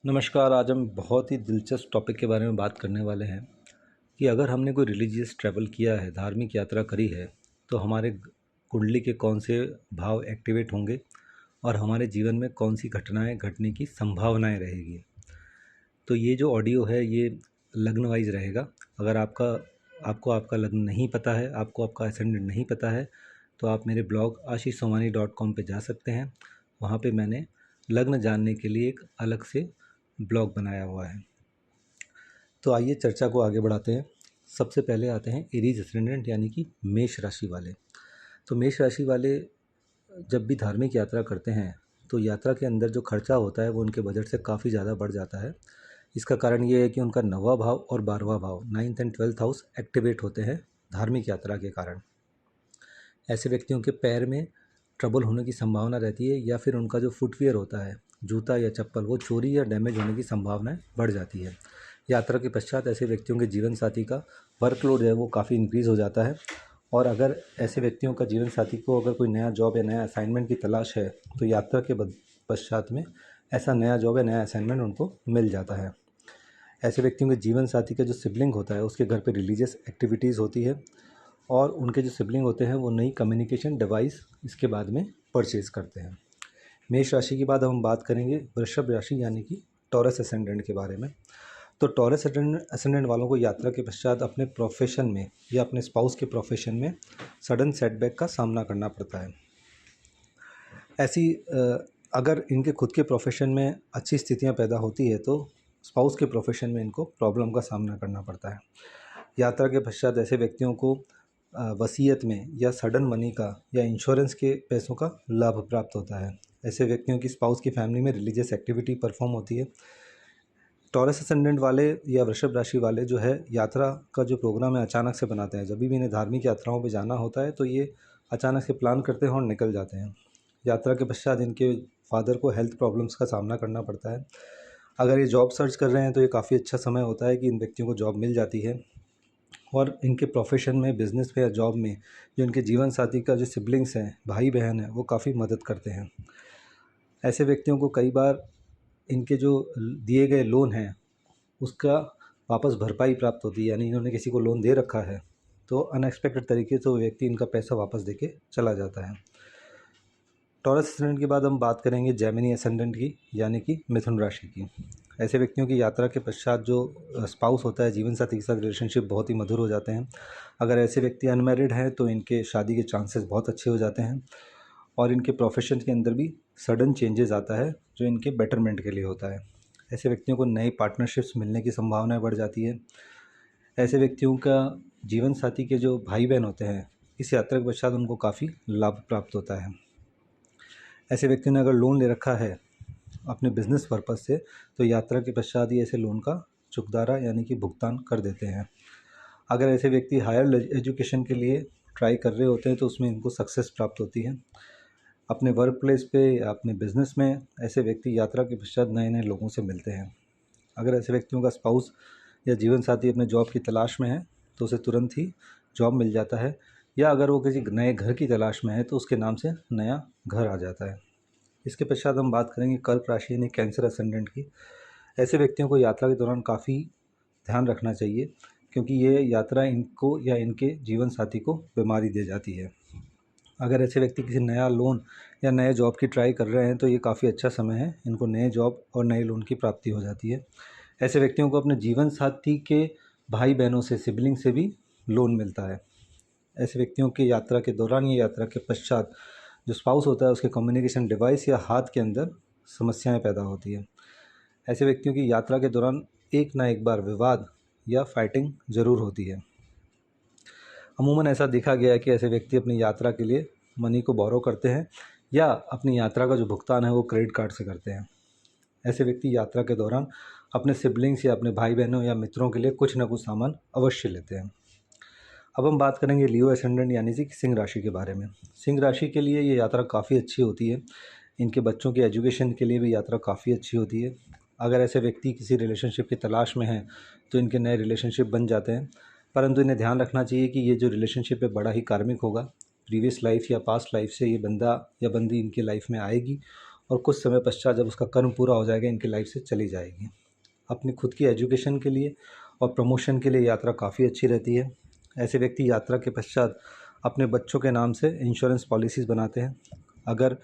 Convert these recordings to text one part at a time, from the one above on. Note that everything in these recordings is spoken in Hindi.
नमस्कार। आज हम बहुत ही दिलचस्प टॉपिक के बारे में बात करने वाले हैं कि अगर हमने कोई रिलीजियस ट्रैवल किया है, धार्मिक यात्रा करी है, तो हमारे कुंडली के कौन से भाव एक्टिवेट होंगे और हमारे जीवन में कौन सी घटनाएं घटने की संभावनाएं रहेगी। तो ये जो ऑडियो है ये लग्न वाइज रहेगा। अगर आपको आपका लग्न नहीं पता है, आपको आपका एसेंडेंट नहीं पता है, तो आप मेरे ब्लॉग ashishsomani.com पे जा सकते हैं। वहाँ पे मैंने लग्न जानने के लिए एक अलग से ब्लॉग बनाया हुआ है। तो आइए चर्चा को आगे बढ़ाते हैं। सबसे पहले आते हैं एरीज एसेंडेंट यानी कि मेष राशि वाले। तो मेष राशि वाले जब भी धार्मिक यात्रा करते हैं तो यात्रा के अंदर जो खर्चा होता है वो उनके बजट से काफ़ी ज़्यादा बढ़ जाता है। इसका कारण ये है कि उनका 9वां भाव और 12वां भाव 9th and 12th house activate होते हैं धार्मिक यात्रा के कारण। ऐसे व्यक्तियों के पैर में ट्रबल होने की संभावना रहती है, या फिर उनका जो फुटवियर होता है, जूता या चप्पल, वो चोरी या डैमेज होने की संभावनाएं बढ़ जाती है। यात्रा के पश्चात ऐसे व्यक्तियों के जीवन साथी का वर्कलोड जो है वो काफ़ी इंक्रीज़ हो जाता है। और अगर ऐसे व्यक्तियों का जीवन साथी को अगर कोई नया जॉब या नया असाइनमेंट की तलाश है तो यात्रा के पश्चात में ऐसा नया जॉब या नया असाइनमेंट उनको मिल जाता है। ऐसे व्यक्तियों के जीवन साथी का जो सिबलिंग होता है उसके घर पे रिलीजियस एक्टिविटीज़ होती है, और उनके जो सिबलिंग होते हैं वो नई कम्युनिकेशन डिवाइस इसके बाद में परचेज़ करते हैं। मेष राशि के बाद हम बात करेंगे वृषभ राशि यानी कि टॉरस असेंडेंट के बारे में। तो टॉरस असेंडेंट वालों को यात्रा के पश्चात अपने प्रोफेशन में या अपने स्पाउस के प्रोफेशन में सडन सेटबैक का सामना करना पड़ता है। अगर इनके खुद के प्रोफेशन में अच्छी स्थितियां पैदा होती है तो स्पाउस के प्रोफेशन में इनको प्रॉब्लम का सामना करना पड़ता है। यात्रा के पश्चात ऐसे व्यक्तियों को वसीयत में या सडन मनी का या इंश्योरेंस के पैसों का लाभ प्राप्त होता है। ऐसे व्यक्तियों की स्पाउस की फैमिली में रिलीजियस एक्टिविटी परफॉर्म होती है। टॉरस असेंडेंट वाले या वृषभ राशि वाले जो है यात्रा का जो प्रोग्राम है अचानक से बनाते हैं। जब भी इन्हें धार्मिक यात्राओं पे जाना होता है तो ये अचानक से प्लान करते हैं और निकल जाते हैं। यात्रा के पश्चात इनके फादर को हेल्थ प्रॉब्लम्स का सामना करना पड़ता है। अगर ये जॉब सर्च कर रहे हैं तो ये काफ़ी अच्छा समय होता है कि इन व्यक्तियों को जॉब मिल जाती है, और इनके प्रोफेशन में, बिज़नेस पे या जॉब में जो इनके जीवन साथी का जो सिबलिंग्स हैं, भाई बहन हैं, वो काफ़ी मदद करते हैं। ऐसे व्यक्तियों को कई बार इनके जो दिए गए लोन हैं उसका वापस भरपाई प्राप्त होती है, यानी इन्होंने किसी को लोन दे रखा है तो अनएक्सपेक्टेड तरीके से वो व्यक्ति इनका पैसा वापस देके चला जाता है। टॉरस असेंडेंट के बाद हम बात करेंगे जेमिनी असेंडेंट की यानी कि मिथुन राशि की। ऐसे व्यक्तियों की यात्रा के पश्चात जो स्पाउस होता है, जीवन साथी के साथ रिलेशनशिप बहुत ही मधुर हो जाते हैं। अगर ऐसे व्यक्ति अनमैरिड हैं तो इनके शादी के चांसेस बहुत अच्छे हो जाते हैं, और इनके प्रोफेशन के अंदर भी सडन चेंजेस आता है जो इनके बेटरमेंट के लिए होता है। ऐसे व्यक्तियों को नई पार्टनरशिप्स मिलने की संभावनाएं बढ़ जाती है। ऐसे व्यक्तियों का जीवन साथी के जो भाई बहन होते हैं, इस यात्रा के पश्चात उनको काफ़ी लाभ प्राप्त होता है। ऐसे व्यक्ति ने अगर लोन ले रखा है अपने बिजनेस पर्पज़ से तो यात्रा के पश्चात ही ऐसे लोन का चुकदारा यानी कि भुगतान कर देते हैं। अगर ऐसे व्यक्ति हायर एजुकेशन के लिए ट्राई कर रहे होते हैं तो उसमें इनको सक्सेस प्राप्त होती है। अपने वर्क प्लेस पे या अपने बिजनेस में ऐसे व्यक्ति यात्रा के पश्चात नए नए लोगों से मिलते हैं। अगर ऐसे व्यक्तियों का स्पाउस या जीवन साथी अपने जॉब की तलाश में है तो उसे तुरंत ही जॉब मिल जाता है, या अगर वो किसी नए घर की तलाश में है तो उसके नाम से नया घर आ जाता है। इसके पश्चात हम बात करेंगे कर्क राशि यानी कैंसर असेंडेंट की। ऐसे व्यक्तियों को यात्रा के दौरान काफ़ी ध्यान रखना चाहिए, क्योंकि ये यात्रा इनको या इनके जीवन साथी को बीमारी दे जाती है। अगर ऐसे व्यक्ति किसी नया लोन या नए जॉब की ट्राई कर रहे हैं तो ये काफ़ी अच्छा समय है, इनको नए जॉब और नए लोन की प्राप्ति हो जाती है। ऐसे व्यक्तियों को अपने जीवन साथी के भाई बहनों से, सिबलिंग से भी लोन मिलता है। ऐसे व्यक्तियों की यात्रा के दौरान या यात्रा के पश्चात जो स्पाउस होता है उसके कम्युनिकेशन डिवाइस या हाथ के अंदर समस्याएं पैदा होती है। ऐसे व्यक्तियों की यात्रा के दौरान एक ना एक बार विवाद या फाइटिंग ज़रूर होती है। अमूमन ऐसा देखा गया है कि ऐसे व्यक्ति अपनी यात्रा के लिए मनी को बोरो करते हैं या अपनी यात्रा का जो भुगतान है वो क्रेडिट कार्ड से करते हैं। ऐसे व्यक्ति यात्रा के दौरान अपने सिबलिंग्स या अपने भाई बहनों या मित्रों के लिए कुछ ना कुछ सामान अवश्य लेते हैं। अब हम बात करेंगे लियो असेंडेंट यानी कि सिंह राशि के बारे में। सिंह राशि के लिए ये यात्रा काफ़ी अच्छी होती है। इनके बच्चों के एजुकेशन के लिए भी यात्रा काफ़ी अच्छी होती है। अगर ऐसे व्यक्ति किसी रिलेशनशिप की तलाश में हैं तो इनके नए रिलेशनशिप बन जाते हैं, परंतु इन्हें ध्यान रखना चाहिए कि ये जो रिलेशनशिप है बड़ा ही कार्मिक होगा। प्रीवियस लाइफ या पास्ट लाइफ से ये बंदा या बंदी इनकी लाइफ में आएगी और कुछ समय पश्चात जब उसका कर्म पूरा हो जाएगा इनकी लाइफ से चली जाएगी। अपनी खुद की एजुकेशन के लिए और प्रमोशन के लिए यात्रा काफ़ी अच्छी रहती है। ऐसे व्यक्ति यात्रा के पश्चात अपने बच्चों के नाम से इंश्योरेंस पॉलिसीज़ बनाते हैं। अगर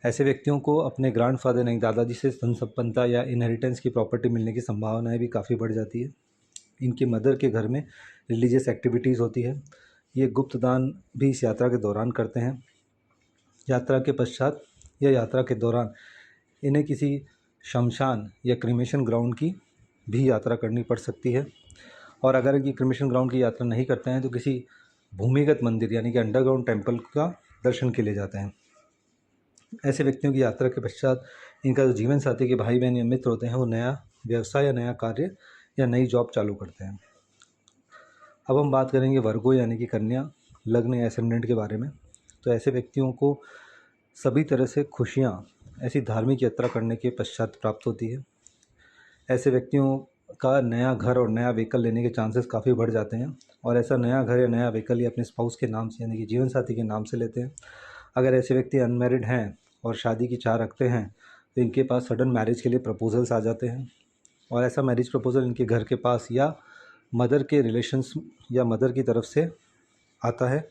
ऐसे व्यक्तियों को अपने ग्रैंडफादर यानी दादाजी से धन संपन्नता या इनहेरिटेंस की प्रॉपर्टी मिलने की संभावनाएं भी काफ़ी बढ़ जाती है। इनकी मदर के घर में रिलीजियस एक्टिविटीज़ होती है। ये गुप्त दान भी इस यात्रा के दौरान करते हैं। यात्रा के पश्चात या यात्रा के दौरान इन्हें किसी शमशान या क्रिमेशन ग्राउंड की भी यात्रा करनी पड़ सकती है। और अगर ये क्रिमेशन ग्राउंड की यात्रा नहीं करते हैं तो किसी भूमिगत मंदिर यानी कि अंडरग्राउंड टेम्पल का दर्शन के लिए जाते हैं। ऐसे व्यक्तियों की यात्रा के पश्चात इनका जो जीवन साथी के भाई बहन या मित्र होते हैं वो नया व्यवसाय या नया कार्य या नई जॉब चालू करते हैं। अब हम बात करेंगे वर्गो यानी कि कन्या लग्न या एसेंडेंट के बारे में। तो ऐसे व्यक्तियों को सभी तरह से खुशियाँ ऐसी धार्मिक यात्रा करने के पश्चात प्राप्त होती है। ऐसे व्यक्तियों का नया घर और नया व्हीकल लेने के चांसेस काफ़ी बढ़ जाते हैं और ऐसा नया घर या नया व्हीकल ये अपने स्पाउस के नाम से यानी कि जीवन साथी के नाम से लेते हैं। अगर ऐसे व्यक्ति अनमैरिड हैं और शादी की चाह रखते हैं तो इनके पास सडन मैरिज के लिए प्रपोजल्स आ जाते हैं और ऐसा मैरिज प्रपोजल इनके घर के पास या मदर के रिलेशंस या मदर की तरफ से आता है।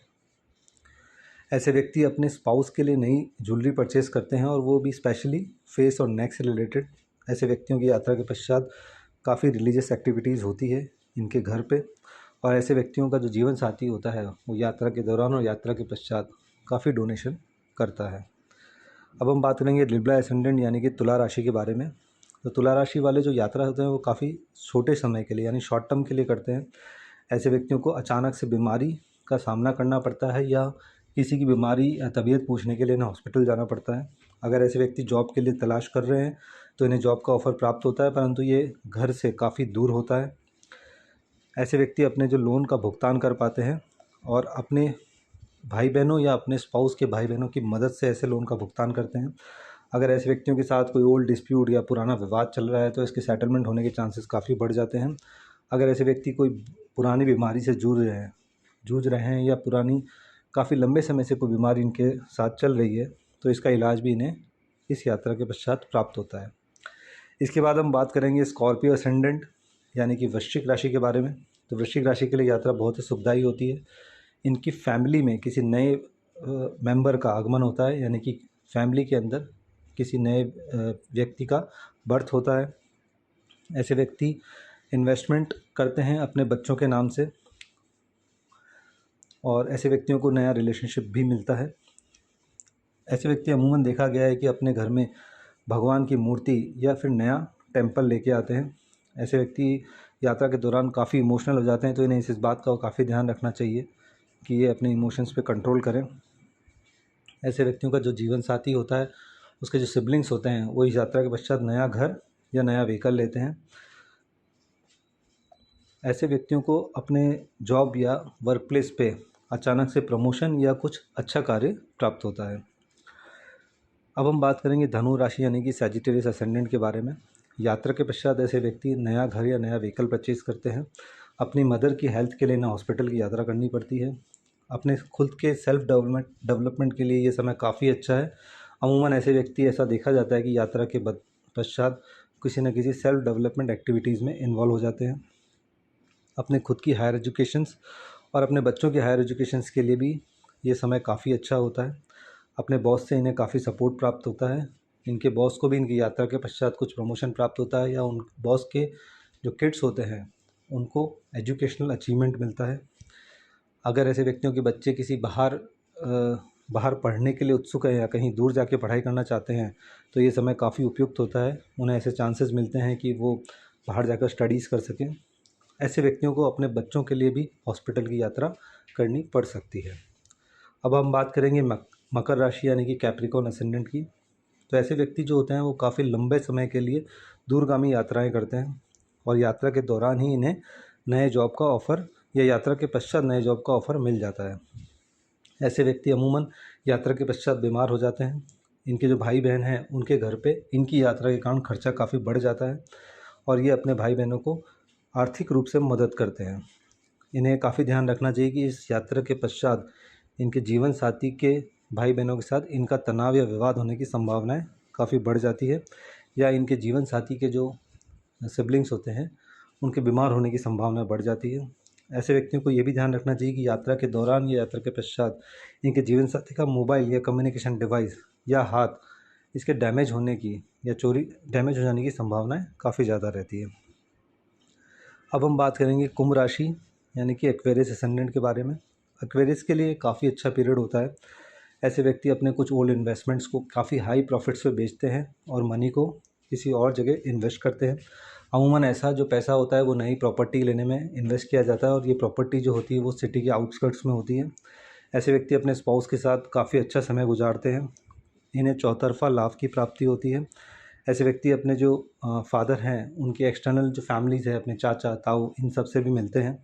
ऐसे व्यक्ति अपने स्पाउस के लिए नई ज्वेलरी परचेज़ करते हैं और वो भी स्पेशली फेस और नेक से रिलेटेड। ऐसे व्यक्तियों की यात्रा के पश्चात काफ़ी रिलीजियस एक्टिविटीज़ होती है इनके घर पे और ऐसे व्यक्तियों का जो जीवन साथी होता है वो यात्रा के दौरान और यात्रा के पश्चात काफ़ी डोनेशन करता है। अब हम बात करेंगे लिब्रा एसेंडेंट यानी कि तुला राशि के बारे में। तो तुला राशि वाले जो यात्रा होते हैं वो काफ़ी छोटे समय के लिए यानी शॉर्ट टर्म के लिए करते हैं। ऐसे व्यक्तियों को अचानक से बीमारी का सामना करना पड़ता है या किसी की बीमारी या तबीयत पूछने के लिए इन्हें हॉस्पिटल जाना पड़ता है। अगर ऐसे व्यक्ति जॉब के लिए तलाश कर रहे हैं तो इन्हें जॉब का ऑफ़र प्राप्त होता है, परंतु ये घर से काफ़ी दूर होता है। ऐसे व्यक्ति अपने जो लोन का भुगतान कर पाते हैं और अपने भाई बहनों या अपने स्पाउस के भाई बहनों की मदद से ऐसे लोन का भुगतान करते हैं। अगर ऐसे व्यक्तियों के साथ कोई ओल्ड डिस्प्यूट या पुराना विवाद चल रहा है तो इसके सेटलमेंट होने के चांसेस काफ़ी बढ़ जाते हैं। अगर ऐसे व्यक्ति कोई पुरानी बीमारी से जूझ रहे हैं या पुरानी काफ़ी लंबे समय से कोई बीमारी इनके साथ चल रही है तो इसका इलाज भी इन्हें इस यात्रा के पश्चात प्राप्त होता है। इसके बाद हम बात करेंगे स्कॉर्पियो असेंडेंट यानी कि वृश्चिक राशि के बारे में। तो वृश्चिक राशि के लिए यात्रा बहुत ही सुखदायी होती है। इनकी फैमिली में किसी नए मेंबर का आगमन होता है यानी कि फैमिली के अंदर किसी नए व्यक्ति का बर्थ होता है। ऐसे व्यक्ति इन्वेस्टमेंट करते हैं अपने बच्चों के नाम से और ऐसे व्यक्तियों को नया रिलेशनशिप भी मिलता है। ऐसे व्यक्ति अमूमन देखा गया है कि अपने घर में भगवान की मूर्ति या फिर नया टेम्पल लेके आते हैं। ऐसे व्यक्ति यात्रा के दौरान काफ़ी इमोशनल हो जाते हैं तो इन्हें इस बात का काफ़ी ध्यान रखना चाहिए कि ये अपने इमोशंस पे कंट्रोल करें। ऐसे व्यक्तियों का जो जीवन साथी होता है उसके जो सिबलिंग्स होते हैं वो इस यात्रा के पश्चात नया घर या नया व्हीकल लेते हैं। ऐसे व्यक्तियों को अपने जॉब या वर्क प्लेस पे अचानक से प्रमोशन या कुछ अच्छा कार्य प्राप्त होता है। अब हम बात करेंगे धनु राशि यानी कि सैजिटेरियस असेंडेंट के बारे में। यात्रा के पश्चात ऐसे व्यक्ति नया घर या नया व्हीकल परचेज करते हैं। अपनी मदर की हेल्थ के लिए ना हॉस्पिटल की यात्रा करनी पड़ती है। अपने खुद के सेल्फ डेवलपमेंट के लिए ये समय काफ़ी अच्छा है। अमूमन ऐसे व्यक्ति ऐसा देखा जाता है कि यात्रा के पश्चात किसी न किसी सेल्फ डेवलपमेंट एक्टिविटीज़ में इन्वॉल्व हो जाते हैं। अपने खुद की हायर एजुकेशंस और अपने बच्चों की हायर एजुकेशंस के लिए भी ये समय काफ़ी अच्छा होता है। अपने बॉस से इन्हें काफ़ी सपोर्ट प्राप्त होता है। इनके बॉस को भी इनकी यात्रा के पश्चात कुछ प्रमोशन प्राप्त होता है या उन बॉस के जो किड्स होते हैं उनको एजुकेशनल अचीवमेंट मिलता है। अगर ऐसे व्यक्तियों के बच्चे किसी बाहर पढ़ने के लिए उत्सुक है या कहीं दूर जाके पढ़ाई करना चाहते हैं तो ये समय काफ़ी उपयुक्त होता है। उन्हें ऐसे चांसेस मिलते हैं कि वो बाहर जाकर स्टडीज़ कर सकें। ऐसे व्यक्तियों को अपने बच्चों के लिए भी हॉस्पिटल की यात्रा करनी पड़ सकती है। अब हम बात करेंगे मकर राशि यानी कि कैप्रिकॉर्न असेंडेंट की। तो ऐसे व्यक्ति जो होते हैं वो काफ़ी लंबे समय के लिए दूरगामी यात्राएं करते हैं और यात्रा के दौरान ही इन्हें नए जॉब का ऑफ़र या यात्रा के पश्चात नए जॉब का ऑफ़र मिल जाता है। ऐसे व्यक्ति अमूमन यात्रा के पश्चात बीमार हो जाते हैं। इनके जो भाई बहन हैं उनके घर पे इनकी यात्रा के कारण खर्चा काफ़ी बढ़ जाता है और ये अपने भाई बहनों को आर्थिक रूप से मदद करते हैं। इन्हें काफ़ी ध्यान रखना चाहिए कि इस यात्रा के पश्चात इनके जीवन साथी के भाई बहनों के साथ इनका तनाव या विवाद होने की संभावनाएं काफ़ी बढ़ जाती है, या इनके जीवन साथी के जो सिबलिंग्स होते हैं उनके बीमार होने की संभावना बढ़ जाती है। ऐसे व्यक्तियों को ये भी ध्यान रखना चाहिए कि यात्रा के दौरान या यात्रा के पश्चात इनके जीवन साथी का मोबाइल या कम्युनिकेशन डिवाइस या हाथ इसके डैमेज होने की या चोरी डैमेज हो जाने की संभावनाएं काफ़ी ज़्यादा रहती है। अब हम बात करेंगे कुंभ राशि यानी कि एक्वेरियस असेंडेंट के बारे में। एक्वेरियस के लिए काफ़ी अच्छा पीरियड होता है। ऐसे व्यक्ति अपने कुछ ओल्ड इन्वेस्टमेंट्स को काफ़ी हाई प्रॉफिट्स पे बेचते हैं और मनी को किसी और जगह इन्वेस्ट करते हैं। अमूमन ऐसा जो पैसा होता है वो नई प्रॉपर्टी लेने में इन्वेस्ट किया जाता है, और ये प्रॉपर्टी जो होती है वो सिटी के आउटस्कर्ट्स में होती है। ऐसे व्यक्ति अपने स्पाउस के साथ काफ़ी अच्छा समय गुजारते हैं। इन्हें चौतरफा लाभ की प्राप्ति होती है। ऐसे व्यक्ति अपने जो फादर हैं उनके एक्सटर्नल जो फैमिलीज़ है, अपने चाचा ताऊ, इन सब से भी मिलते हैं।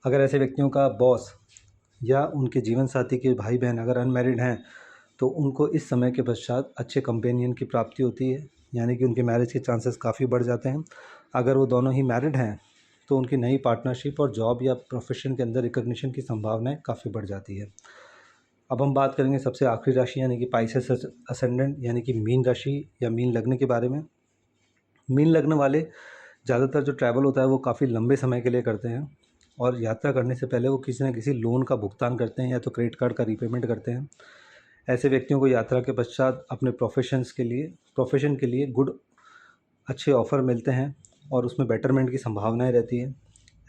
अगर ऐसे व्यक्तियों का बॉस या उनके जीवन साथी के भाई बहन अगर अनमैरिड हैं तो उनको इस समय के पश्चात अच्छे कंपेनियन की प्राप्ति होती है, यानी कि उनके मैरिज के चांसेस काफ़ी बढ़ जाते हैं। अगर वो दोनों ही मैरिड हैं तो उनकी नई पार्टनरशिप और जॉब या प्रोफेशन के अंदर रिकग्निशन की संभावनाएं काफ़ी बढ़ जाती है। अब हम बात करेंगे सबसे आखिरी राशि यानी कि पाइसेस असेंडेंट यानी कि मीन राशि या मीन लग्न के बारे में। मीन लग्न वाले ज़्यादातर जो ट्रैवल होता है वो काफ़ी लंबे समय के लिए करते हैं, और यात्रा करने से पहले वो किसी न किसी लोन का भुगतान करते हैं या तो क्रेडिट कार्ड का रीपेमेंट करते हैं। ऐसे व्यक्तियों को यात्रा के पश्चात अपने प्रोफेशन के लिए अच्छे ऑफ़र मिलते हैं और उसमें बेटरमेंट की संभावनाएं रहती है।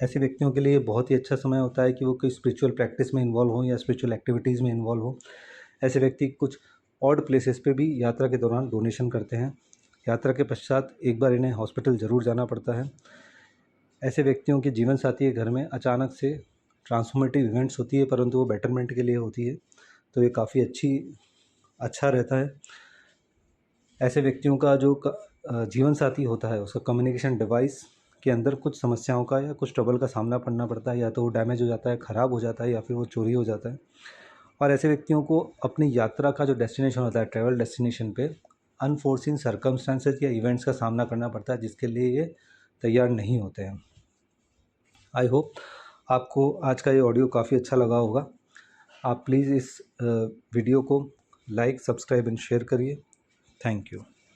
ऐसे व्यक्तियों के लिए बहुत ही अच्छा समय होता है कि वो कोई स्पिरिचुअल प्रैक्टिस में इन्वॉल्व हों या स्पिरिचुअल एक्टिविटीज़ में इन्वॉल्व हों। ऐसे व्यक्ति कुछ ऑड प्लेसेस पे भी यात्रा के दौरान डोनेशन करते हैं। यात्रा के पश्चात एक बार इन्हें हॉस्पिटल ज़रूर जाना पड़ता है। ऐसे व्यक्तियों के जीवन साथी के घर में अचानक से ट्रांसफॉर्मेटिव इवेंट्स होती है, परंतु वो बेटरमेंट के लिए होती है, तो ये काफ़ी अच्छा रहता है। ऐसे व्यक्तियों का जो जीवन साथी होता है उसका कम्युनिकेशन डिवाइस के अंदर कुछ समस्याओं का या कुछ ट्रबल का सामना करना पड़ता है, या तो वो डैमेज हो जाता है, ख़राब हो जाता है, या फिर वो चोरी हो जाता है। और ऐसे व्यक्तियों को अपनी यात्रा का जो डेस्टिनेशन होता है, ट्रैवल डेस्टिनेशन पे अनफोर्सिन सर्कमस्टांसेस या इवेंट्स का सामना करना पड़ता है, जिसके लिए ये तैयार नहीं होते हैं। आई होप आपको आज का ये ऑडियो काफ़ी अच्छा लगा होगा। आप प्लीज़ इस वीडियो को लाइक, सब्सक्राइब एंड शेयर करिए। Thank you.